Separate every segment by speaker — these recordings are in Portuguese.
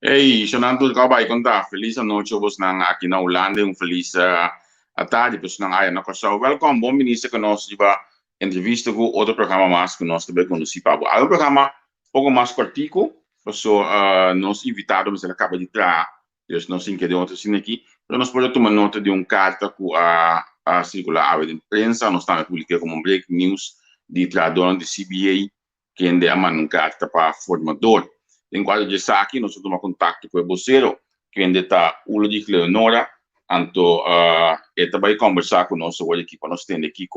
Speaker 1: Hey, Shanantul Kabay Konta, feliz noche vos nang aqui na Holanda, feliz à tarde, vos nang aí na Costa. Welkom, bom ministro conosco para entrevista com outro programa mais que nós também conhecemos para o programa pouco mais curtico, so nós invitados ele acaba de trazer, dus nós sem querer outro sim aqui, mas nós podemos tomar nota de carta com a circular a imprensa, nós também publicamos como breaking news de trador de CBA que ainda é carta para formador. Em quadro de aqui, nós tomamos contato com o vocero, que ainda está Ulrich Leonora, então, ele vai conversar com nós sobre aqui, para nós entender aqui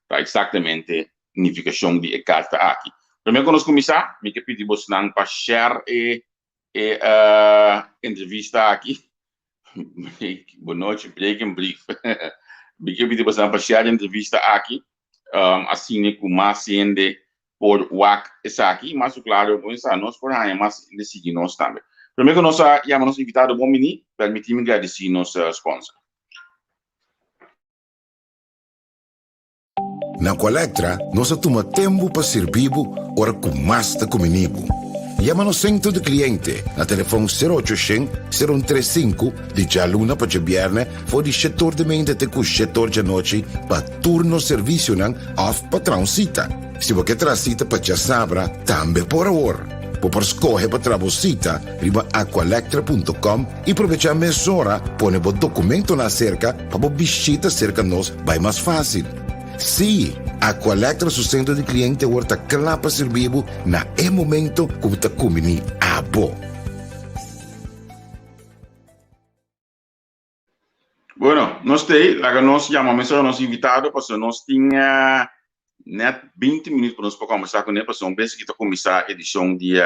Speaker 1: tá exatamente a significação de carta aqui. Primeiro que nós começar, me que pedir você para share entrevista aqui. Boa noite, breaking brief. Me que pedir você para share entrevista aqui, assim como mais gente por WAC essa aqui, mas claro, nós por aí, mas decidir nós também. Primeiro que nós chamamos invitado bom menino, permitimos agradecer nosso sponsor.
Speaker 2: Na Colectra, nós toma tempo para servir ora com mais da comunico. Llama-nos centro de cliente na telefone 0800-035 de jaluna para viernes for de setor de mente até com setor de noite para turno serviço não off para transita. Se você quer cita para já sabra, também por hora. Por escolher para trabalhar, riba aqualectra.com e aproveitar a mesura, põe o documento na cerca para visita cerca nós vai mais fácil. Sim, Aqualectra su centro de cliente worta clapa servibo na momento como ta kumini abo.
Speaker 1: Bueno, nós chamamos nosso invitado, porque nós tinha net 20 minutos para nós conversar com ele, porque nós pensamos que está começar a edição de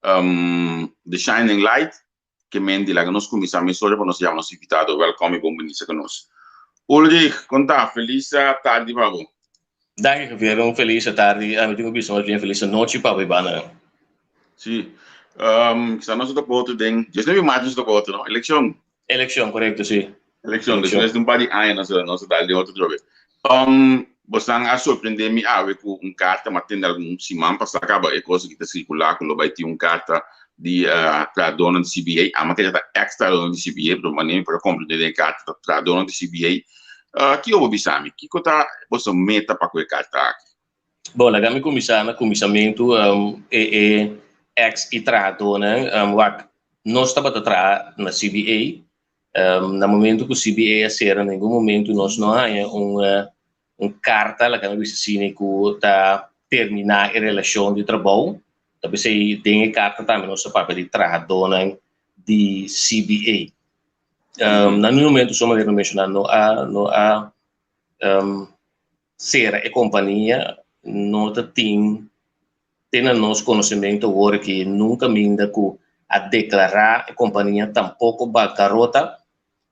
Speaker 1: The Shining Light, que mendi lá que nós começamos para nós chamar nosso invitado. Welcome e bom bendição conosco. Ulrich, conta, feliz tarde para você.
Speaker 3: Dank je wel, feliz tarde. Eu tenho bisogno de feliz noite para o Ibana.
Speaker 1: Sim. Está nós do voto den. Já não vi mais do voto, não? Eleição.
Speaker 3: Eleição, correto, sim.
Speaker 1: Eleição, depois de par de anos nós dá de outro jogo. Você a surpreender-me com carta, mas tem algum simão para acaba é coisa que está circular quando vai ter carta de tradona de CBA, a matéria está extra de CBA, para maneira para compreender carta tradona de CBA. Que eu observe, que está você meta para que carta aqui?
Speaker 3: Bom, lá me comissamento ex e tradona, nós estava atrás na CBA, no momento que o CBA será, em algum momento nós não há carta lá que me disse que está terminar a relação de trabalho. Talvez aí tem carta também nossa papel de tradona de CBA. No momento só me mencionar não há ser a companhia não tem nosso conhecimento agora que nunca minda que a declarar a companhia tampouco bancarrota,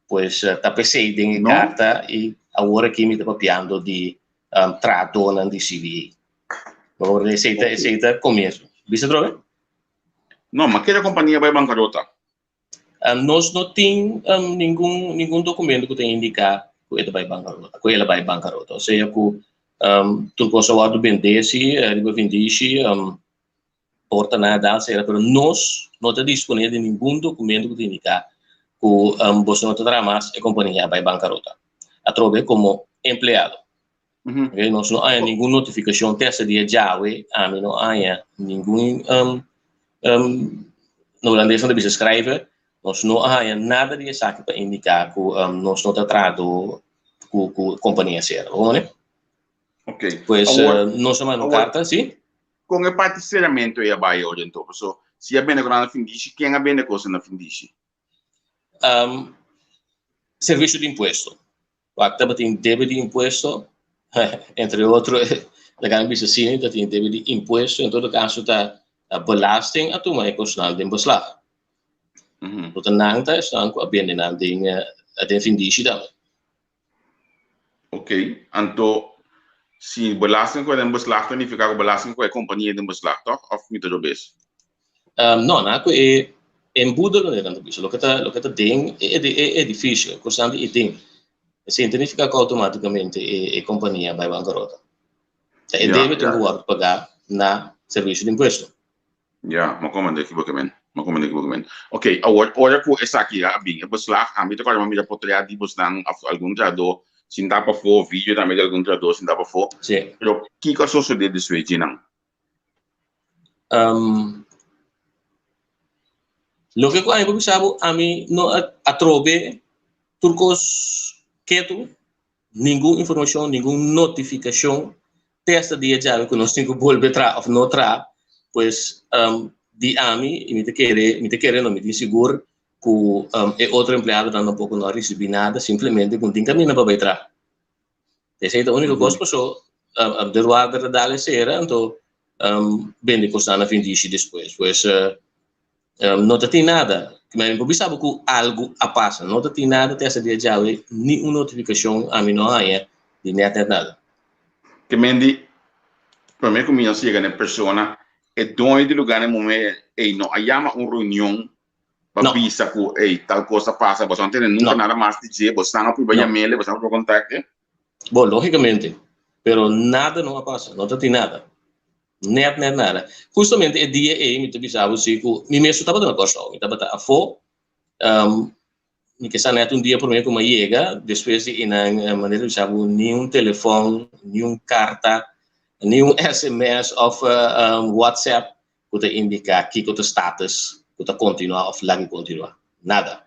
Speaker 3: pois tá pensei tem carta e agora que me está papiando de tradona de CBA. Agora aceita começo. Viste droga?
Speaker 1: Não, mas que a companhia vai bancarrota?
Speaker 3: Nós não temos nenhum documento que tenha indicar que ela vai bancarrota. Ou seja, que tu consegue vender-se, porta nada, mas nós não está disponível de nenhum documento que indicar que você não terá mais a companhia vai bancarrota. A trobe como empregado. Okay? Nós não há nenhuma notificação dessa dia já, não há nenhum no holandês não deve se escrever. Nós não há nada de saque para indicar que nós não tratamos com a companhia séria, não?
Speaker 1: Ok.
Speaker 3: Pois nós chamamos carta, sim?
Speaker 1: Com o parcelamento é vai hoje então, se é bem na fim disso, quem é bem na coisa na fim disso?
Speaker 3: Serviço de imposto. O acta tem débito de imposto, entre outros, a grande business tem débito de imposto, em todo caso está a belasting a tomar constitucional de beslag. Tot nangta estão com a bem na tem fim disso também.
Speaker 1: Ok, então se belasting com a beslag significa que belasting com a companhia de beslag, toch? Of niet er bes?
Speaker 3: Não, é embudo no grande bicho. Lo que tá tem é difícil, constante e tem. Significa que automaticamente a companhia vai bancarrota. É débito que vai pagar na serviço de imposto.
Speaker 1: Ja, maar kom maar equivocamente. Ok, agora com essa aqui, bem, eu vou lá, a mim tá com a minha potreia de buscar algum trado, se dá para for vídeo também de algum trado, se dá para for.
Speaker 3: Sim.
Speaker 1: Pero que que só sucede desse jeito não?
Speaker 3: Lo que eu pensava, a mim não atrobe turcos quieto, nenhuma informação, nenhuma notificação, testa dia já que nós temos que voltar atrás ou não atrás, pois de a mim, me te querer, não me te seguro que é outro empregado dando um pouco não recebi nada, simplesmente com tem caminho para atrás. Essa é a única coisa que passou, de ruada da cera, então, bem de costar na fim de depois, pois não tem nada. Mas eu pensava que algo a passa, não tem nada, testa dia já, nenhuma notificação a mim não há, de nada.
Speaker 1: Que mendi, para mim como eu chega na pessoa, é dono de lugar no momento, não, aí há uma reunião para pensar que tal coisa passa, você não tem nunca nada mais de dizer, você não pode e-mail, você não pode contactar.
Speaker 3: Bom, logicamente, pero nada não passa, não tem nada. Nada. Justamente o dia me pensava assim, que me mesmo estava dando costa, me estava a fo, me que sabe um dia por mim como chega, depois de na maneira de saber nenhum telefone, nenhum carta, nenhum SMS ou WhatsApp que te indica que o status, que te continuar ou lagi continuar, nada.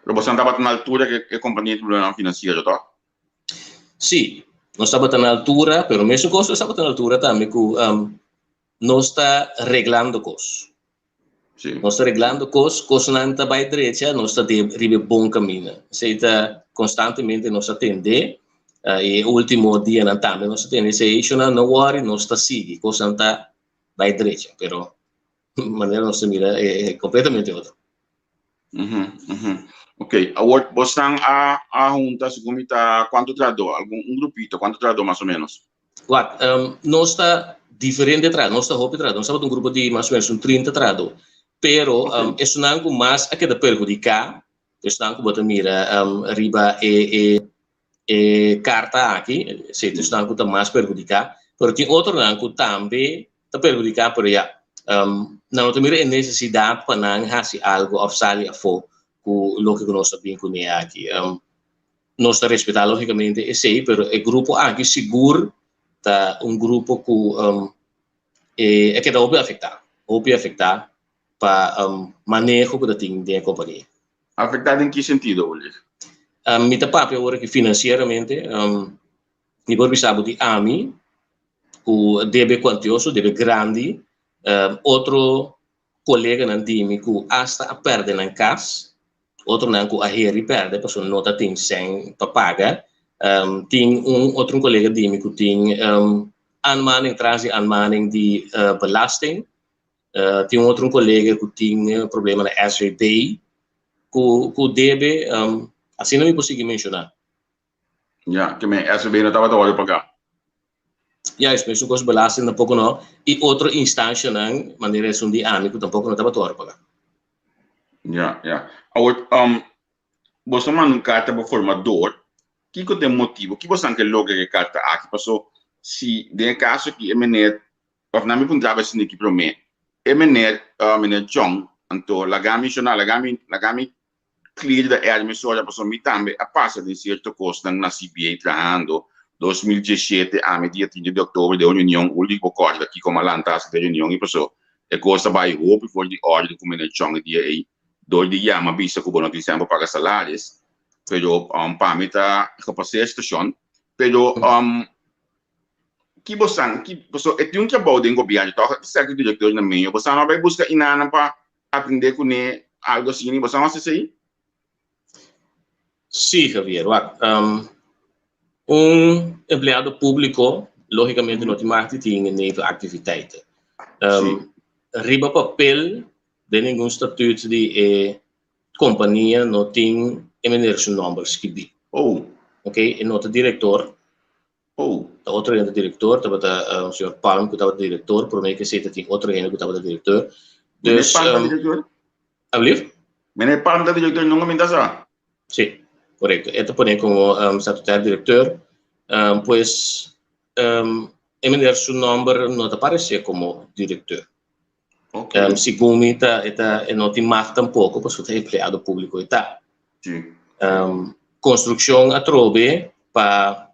Speaker 1: Você estava na altura que a companhia não financeira, tá?
Speaker 3: Sim, nós estamos na altura, pero mesmo coisa estamos na altura também que nós está reglando coisas. Nós está reglando coisas não está para a direita, nós está de bom caminho. Se está constantemente nós atende, e o último dia não também nós atende, se isso não worry, nós está seguindo, coisa não está para a direita, pero maneira nós mira é completamente outra.
Speaker 1: Ok, agora você está a junta, como está, quanto trador? Um grupito, quanto trador mais ou menos?
Speaker 3: Nós está diferente atrás, nós está roupa atrás, nós estamos um grupo de mais ou menos 30 trador, pero isso não é mais a que da perjudicar, isso não é que mira riba carta aqui, se isso não é mais perjudicar, pero tem outro não que também está perjudicar, pero não tem mira necessidade para não fazer algo ou sair a fora o que nós sabemos que é aqui. Nós está respeitando logicamente esse, pero o grupo aqui seguro tá grupo que é que dá o afetar para manejo que tem da companhia.
Speaker 1: Afetado em que sentido, Oliver?
Speaker 3: Me tá papo agora que financeiramente, me por pensar de AMI, o deve quantioso, deve grande, outro colega não time que hasta a perde na casa, outro não que a heri perde, porque não tem sem para pagar, tem outro colega time que tem aanmaning de belasting, tem outro colega que tem problema na SVB, que deve, assim não me consigo mencionar.
Speaker 1: Que me SVB não estava trabalhando para cá.
Speaker 3: Isso mesmo, com belasting tampouco não, e outra instância não, maneira de amigo tampouco não estava trabalhando para cá.
Speaker 1: Agora, você manda carta para o formador, que tem motivo, que você quer logo que carta aqui passou, se de caso que é menor, ou não me perguntava se aqui para mim, é menor John, então lagami clear da emissora passou me também a passa de certo custo na CBA trabalhando 2017 a dia 30 de outubro da reunião o último corte aqui como a lantas da reunião e passou é coisa vai roupa for de ordem como menor John dia aí 2 dias mas vista que não tem tempo para salários pero para mim tá capacidade estação pero que você é um trabalho de governo tá certo diretor na meio você não vai buscar inana para aprender com algo assim você não sei aí.
Speaker 3: Sim, Javier. Empregado público, logicamente, não tem marketing nem atividade. Riba papel, de nenhum estatuto de companhia, não tem emergência numbers que bi. Ok? E não tem diretor. Outro ainda diretor, estava o senhor Palm, que estava diretor, por meio que você tem outro ainda que estava diretor.
Speaker 1: Dus, diretor?
Speaker 3: Alif?
Speaker 1: Meneer Palm, dat diretor, não me dá.
Speaker 3: Sim. Correcto. Esto pone como estatutário diretor, pues, emitir su nombre no te aparece como director.
Speaker 1: Ok.
Speaker 3: Segundo não te mata tampouco, porque você é empregado público e tal.
Speaker 1: Sim.
Speaker 3: Construção a trove para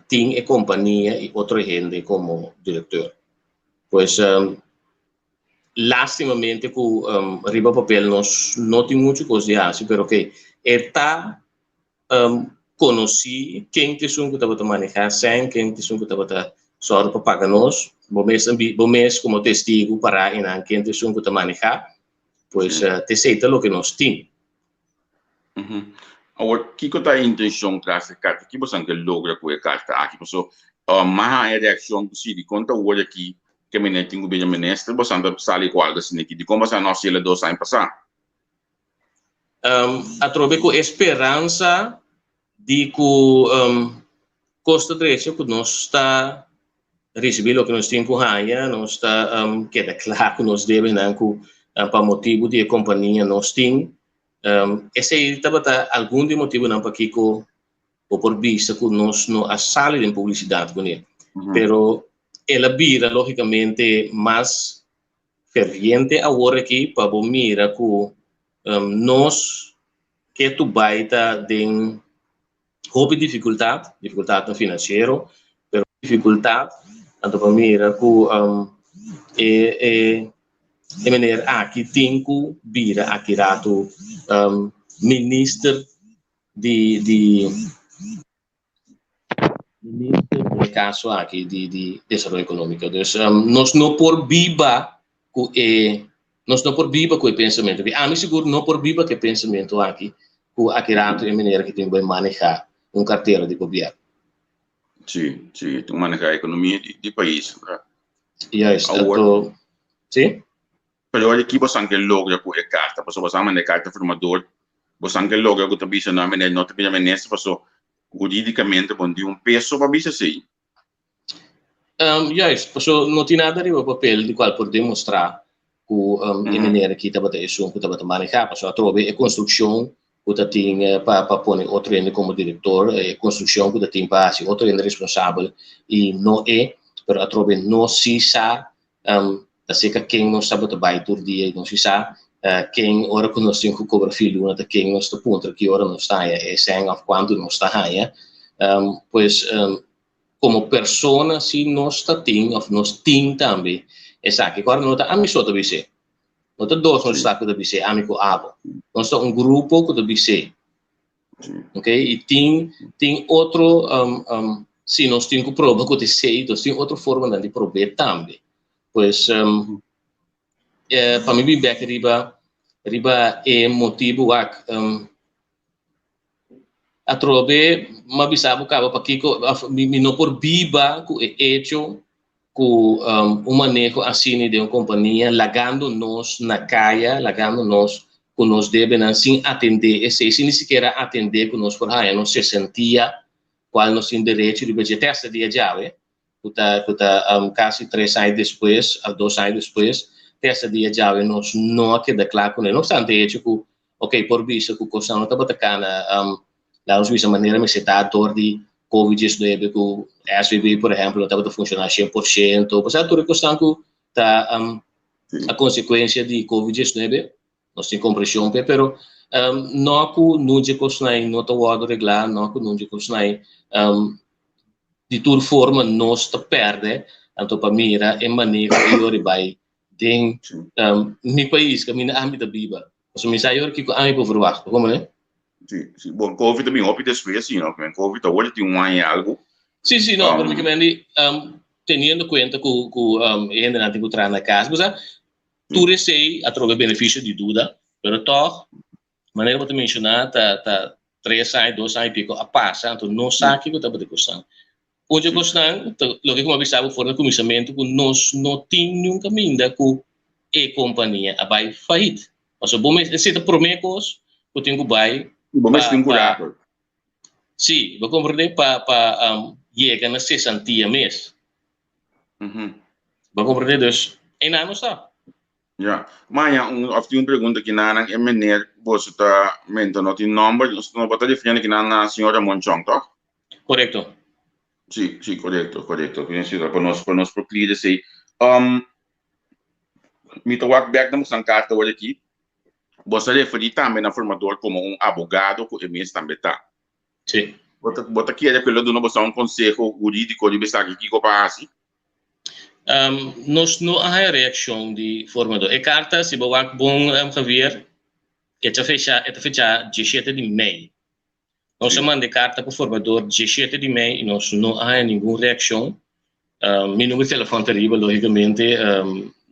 Speaker 3: ter e companhia e outra gente como diretor. Pois, lastimamente, com riba papel, nós não tem muita coisa assim, pero que está conheci quem te sungo estava manejar sem, quem te sungo estava só para pagar nós, bom mês como testigo para em quem te sungo te manejar, pois te aceita o que nós temos.
Speaker 1: Agora, que tá a intenção dessa carta? Que você quer lograr com a carta aqui? Pessoal, mas a reação que se de conta hoje aqui que a menina tem o bem ministro, você anda sali igual da sine aqui. De como você não se ele 2 anos passar?
Speaker 3: A trobe com esperança de que custo direito que nós está recebendo o que nós temos com raia, nós está queda claro que nós devemos para motivo de companhia nós temos. Esse estava algum de motivo não para que ou por vista que nós não a sala de publicidade com ele, pero ela vira logicamente mais ferviente agora aqui para mira que nós que tu baita de houve dificuldade no financeiro, pero dificuldade então para mira que maneira aqui tem que vira aqui rato ministro de caso aqui de desenvolvimento econômico. Então, nós não por viva com o pensamento. A mim seguro não por viva que pensamento aqui com aqui rato de maneira que tem que manejar carteira de governo.
Speaker 1: Sim, tem que manejar a economia de país.
Speaker 3: Sim.
Speaker 1: Pero olha aqui você quer lograr com a carta, você manejar carta formador, você quer lograr com a bisa não manejar não tem ministro, você juridicamente bom de peso para bisa sim.
Speaker 3: Não tem nada de papel de qual por demonstrar que a maneira que estava isso que estava manejar, porque a trove é construção que tem para pôr outro ente como diretor, é construção que tem para ser outro ente responsável e não é, pero a trove não se sabe assim que quem não sabe trabalhar todo dia não se sabe quem hora que nós temos que cobrar filho, não quem nós está ponto que hora nós está é sem of quando nós está aí, pois como persona se nós está tem of nós tem também essa que agora não está amigo da BC, não está dois nós está com da BC amigo abo, nós está grupo com da BC, ok? E tem outro se nós temos que provar que sei, nós tem outra forma de provar também. Pois para mim bem que riba é motivo a trove mas bisabo cabo para que me não por viva que é hecho com manejo assim de uma companhia lagando nos na caia lagando nos que nos devem assim atender esse nem sequer atender que nos por aí não se sentia qual nós tem direito de budget essa dia já quase 3 anos depois, 2 anos depois, essa dia já nós não queda claro com ele. Não obstante, tipo, ok, por vista que o custo não está batacana, lá de maneira mas está dor de Covid-19, que o SVB, por exemplo, não estava funcionando 100%, mas a toda questão que está a consequência de Covid-19, nós temos compreensão, pero não que não de custo não está o regular, não que não de custo de toda forma nós te perde então para mira é maneira que eu vai tem meu país que minha âmbito biba o me saiu que a mim por falar como né
Speaker 1: sim bom Covid também houve desfecho sim não que Covid hoje tem ano algo
Speaker 3: sim não para mim que me tendo conta que ainda não tenho entrar na casa mas tu recei a trocar benefício de dúvida pero toch maneira que eu mencionar tá 3 anos 2 anos pico a passa então não sabe que eu estava de questão. Hoje eu gosto lo que como avisava fora do comissamento que nós não tínhamos caminho que a companhia vai falir. Mas o bom é se te promete que tenho vai.
Speaker 1: O bom é se tem cuidado.
Speaker 3: Sim, vou compreender para chegar na 60 mês. Vou compreender dus em ano está.
Speaker 1: Ja, mas of uma pergunta que na é maneira você está mento não tem número, não pode definir que na senhora Monchong, tá?
Speaker 3: Correto.
Speaker 1: Sí, correcto. Conocido por nos clientes. Me to work back na musang carta hoje aqui. Você referir também na formador como advogado que é mesmo também tá.
Speaker 3: Sim.
Speaker 1: Bota aqui é pelo dono você conselho jurídico de besar aqui que passa.
Speaker 3: Nós não há reação de formador. A carta se boa bom Javier, é fecha 17 de maio. Nós mandamos carta para o formador 17 de maio e nós não há nenhuma reação. Meu número de telefone terrível, logicamente,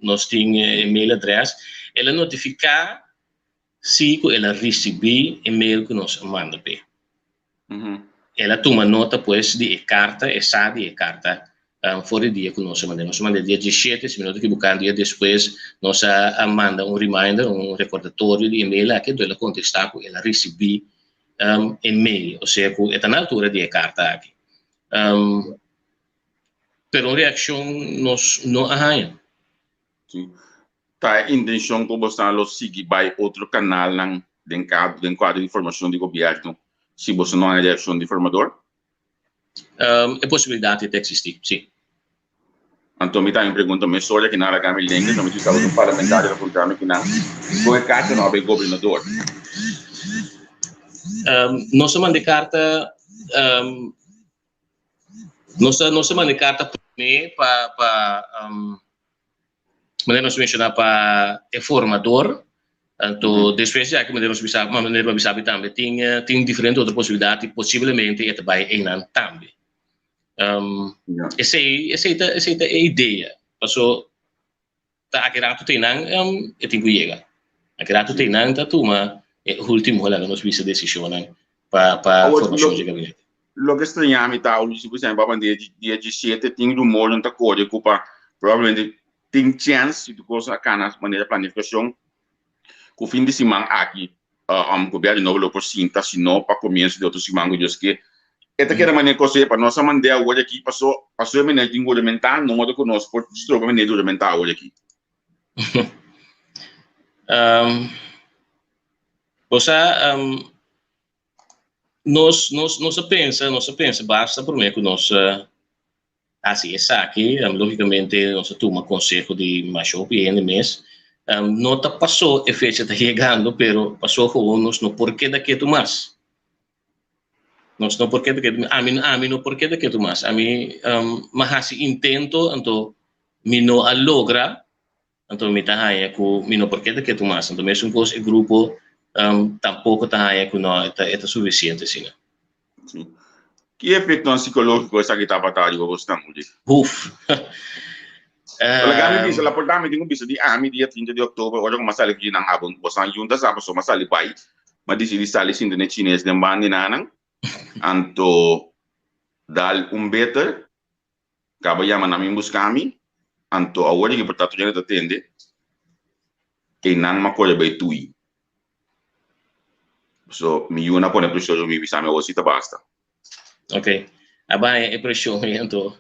Speaker 3: nós temos e-mail address. Ela notifica se ela recebeu e-mail que nós mandamos. Ela toma nota, pois, de carta, essa de carta, fora dia que nós mandamos. Nós mandamos dia 17, se minutos que buscar dia depois, nós manda reminder, recordatório de e-mail, que ela contestar que ela recebeu e-mail, ou seja, que está na altura de carta aqui. Pero reação nós não há.
Speaker 1: Sim. Tá a intenção que você não siga by outro canal dentro de informação de governo, se você não há reação de formador?
Speaker 3: É possibilidade de existir, sim.
Speaker 1: Então, me tem pergunta, mas só que na hora que me lembro, não me diz um parlamentar da programa que não, foi carta não é governador.
Speaker 3: Nós mandamos carta, nós mandamos carta para nós mencionar para o formador. Então, depois já que nós sabe também tem diferentes outras possibilidades, possivelmente é também em também. Essa é a ideia. Passou tá aqui rato tem não é tem que chegar. Aqui rato tem não tá toma o último lá nós visa decisão para formação de gabinete.
Speaker 1: Lo que estranhamos tá o se você vai dia 17 tem do molho não tá cor culpa provavelmente tem chance de coisa cana maneira planificação que o fim de semana aqui governo novo por cinta se não para começo de outro semana que esta que era maneira que você para nós mandar hoje aqui passou a maneira de regulamentar não modo que nós por distro maneira de regulamentar hoje aqui.
Speaker 3: Você nós pensa basta por mim que nós assim essa aqui logicamente nós toma conselho de macho bien mês não tá passou a fecha está chegando pero passou com nós no porquê daqui tomar nós não porquê daqui a mim no porquê daqui tomar a mim mas intento então me não logra então me tá aí com me não porquê daqui tomar então mesmo com o grupo tampouco tá aí com não é suficiente assim.
Speaker 1: Sim. Que efeito psicológico essa que está batendo com você hoje? Olha, me diz, ela por dar me digo de dia 30 de outubro, hoje como sale aqui na abon, você junta sabe só mas sale pai, mas diz sale sim de chinês de bandi nanang, anto dal better, acaba chama na mim buscami, anto a hora que portanto já te atende, e nang macolhe bem tui. So, mi una pone pressão mi bisa me osita basta.
Speaker 3: Ok. Abang é pressão então.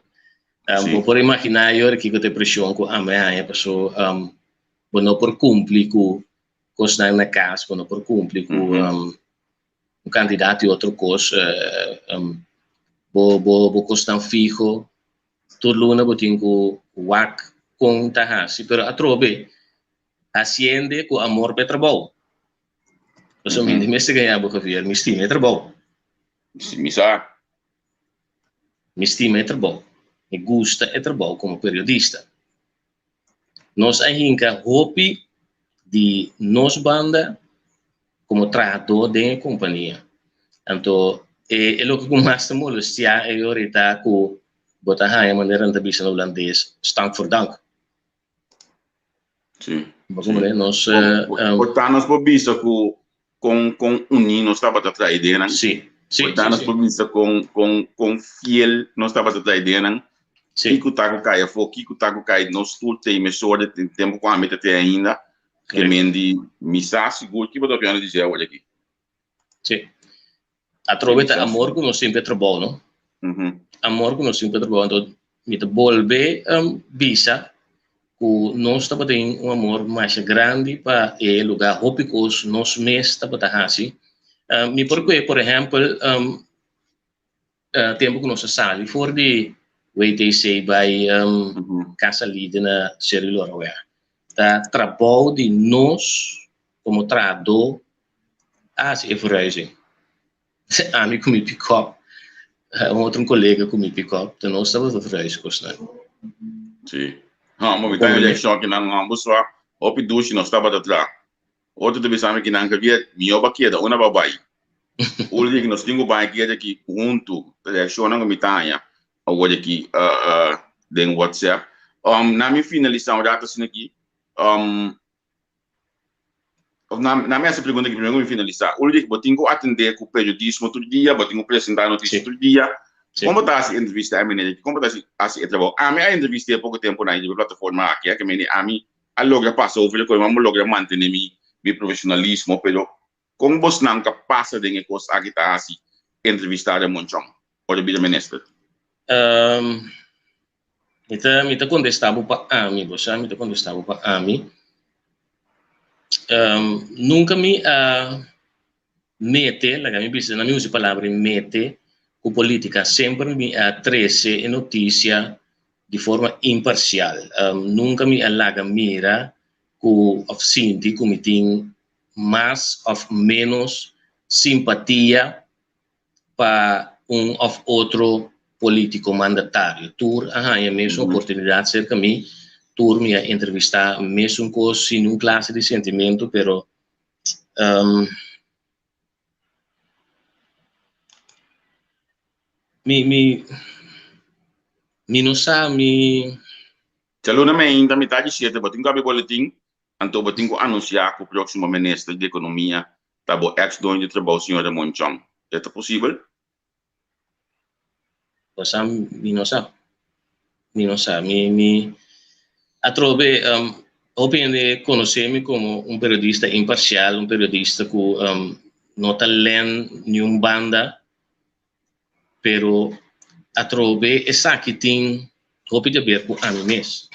Speaker 3: Por imaginar eu que tem pressão com a minha pessoa, não por cumprir com coisa na casa, não por cumprir com um candidato e outra coisa, bo costa fijo, tudo luna botin com wak com tahasi, pero atrobe asciende com amor per trabalho. Então, me mestre ganhar boca ver, me estima é trabalho. Me estima é trabalho. Me gusta é trabalho como periodista. Nós ainda hopi de nos banda como trator de companhia. Então, é o que mais me molestia é ahorita que botar a maneira entrevista no holandês, stank for dank.
Speaker 1: Sim.
Speaker 3: Nós
Speaker 1: portanto, nós podemos com unir nós estava a trazer ideia,
Speaker 3: sim.
Speaker 1: Portanto, nós podemos com fiel nós estava a trazer ideia, Kiko tago cai fo Kiko tago cai nós tudo tem mesura de tempo com a meta tem ainda que mendi misa seguro que botar piano dizer olha aqui.
Speaker 3: Sim. Aproveita amor que nós sempre trabalhamos, não? Amor que nós sempre trabalhamos, então me devolve visa que nós estamos tendo amor mais grande para o lugar hópicos nós mesmos estamos assim. Me porque por exemplo tempo que nós saímos fora de WTC by Casa Lida na Cerilor. da trabalho de nós como tradutor se verhuizing. A mim comi pick-up, outro colega comi pick-up, então nós estamos a verhuizen constante.
Speaker 1: Sim. Mas tem eleção que não ambos só, opi dushi nós estava atrás. Outro de bisame que não havia mioba que da uma babai. O dia que nós tínhamos babai que aqui junto, eleção não me tanha, ou aqui den WhatsApp. Na minha finalização data assim aqui, na minha pergunta que primeiro me finalizar, o dia que eu tenho que atender com o periodismo todo dia, eu tenho que apresentar notícias todo dia. Como está essa entrevista a mim? Como está esse trabalho? A minha entrevista há pouco tempo na plataforma aqui, que a mim a logra passar over coisa, mas logra manter meu profissionalismo, pero como você não capaz de coisa aqui tá assim entrevistar a Monchong ou de ministro?
Speaker 3: Mita contestava para mim, você mita contestava para mim. Nunca me mete, la minha precisa na minha usa palavra mete com política, sempre me trece em notícia de forma imparcial. Nunca me alaga mira com of sinti como tem mais ou menos simpatia para ou outro político mandatário. Tur a mesma oportunidade cerca mim, tur me entrevistar mesmo com sem um classe de sentimento, pero mi não sabe
Speaker 1: Caluna me ainda metade certa, eu tenho que abrir boletim, então eu tenho que anunciar que o próximo ministro de economia tá bom ex-dono de trabalho, senhor Monchong. É possível?
Speaker 3: Você não sabe. Me atrove opinião conhecer-me como periodista imparcial, periodista que não está lendo nenhuma banda, pero atrove essa que tem hopi de ver com a mim mesmo.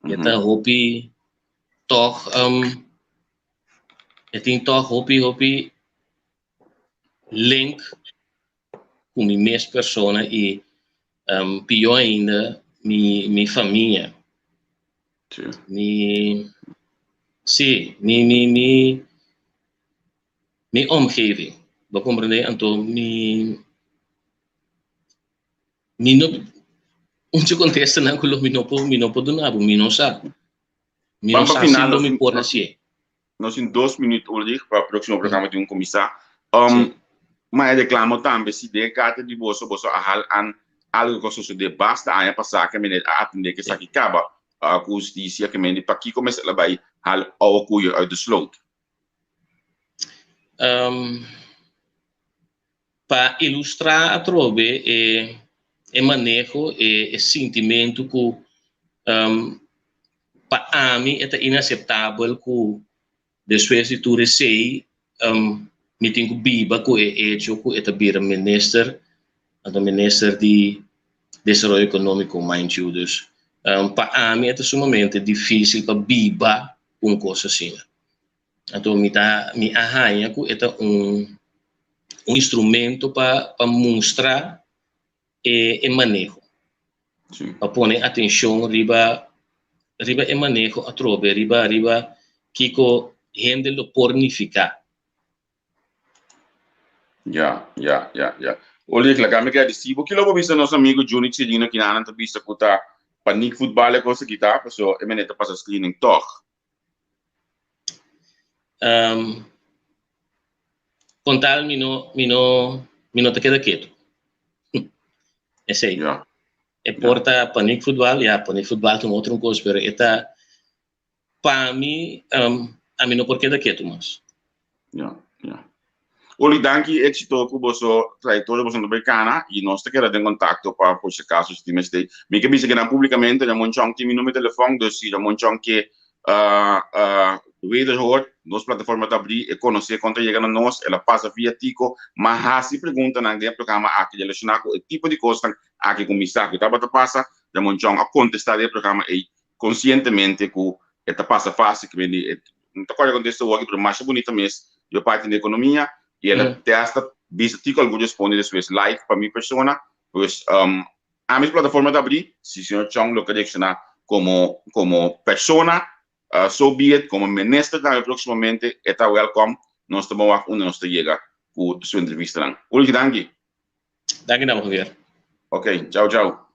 Speaker 3: Então hopi toch tem toch hopi link com minha mesma pessoa e pior ainda minha família. Minha omgeving. Você compreende? Então não se contesta não que não pode nada, não sabe. Não sabe se não me pode assim.
Speaker 1: Nós em 2 minutos hoje para o próximo programa de comissário. Mas reclamo também se de carta de bolsa a algo que sucede basta a passar que me atender que aqui acaba a justiça que me para aqui começa a vai hal ao cuio uit de sloot.
Speaker 3: Para ilustrar a trove e manejo e sentimento que para mim é inaceitável que depois de tu receber me tenho biba que é hecho que é também ministro de desenvolvimento econômico mind you dus para mim é sumamente difícil para biba coisa assim. Então me arranha que é instrumento para mostrar e manejo. Para pôr atenção riba e manejo a trove riba que o gente lo pornifica.
Speaker 1: Olha que legal, me quer dizer, porque logo vista nosso amigo Juni Chedino que na entrevista que tá para Nick Futebol é coisa que tá, pessoal, é meneta passa screening toch.
Speaker 3: Contar me não te queda quieto. É sei. É porta para Nick Futebol, para Nick Futebol tem outra coisa, pero eta para mim a mim não por queda quieto mas.
Speaker 1: Olha, danke, éxito que você trajetória você não becana e nós te queremos em contato para por se caso se tiver este. Me que bisa que na publicamente já Monchong tem meu número de telefone, dus já Monchong que wederhoor, nossa plataforma está abrir e conhecer quando chega a nós, ela passa via Tico, mas se pergunta na dia programa aqui de relacionar com o tipo de coisa aqui com o comissário que estava a passar, já Monchong a contestar o programa e conscientemente que esta passa fácil que vem não está quase acontecendo hoje, mas mais bonita mesmo, eu parte da economia e ela testa, visa Tico algo responde depois like para minha persona, pois a minha plataforma está abrir, se o senhor Chong lo direcionar como persona so be it, como ministro tal próximamente, está welcome, nos tomamos una nos llega con su entrevista. Ulrich, danke.
Speaker 3: Danke naman, Javier.
Speaker 1: Ok, chao, chao.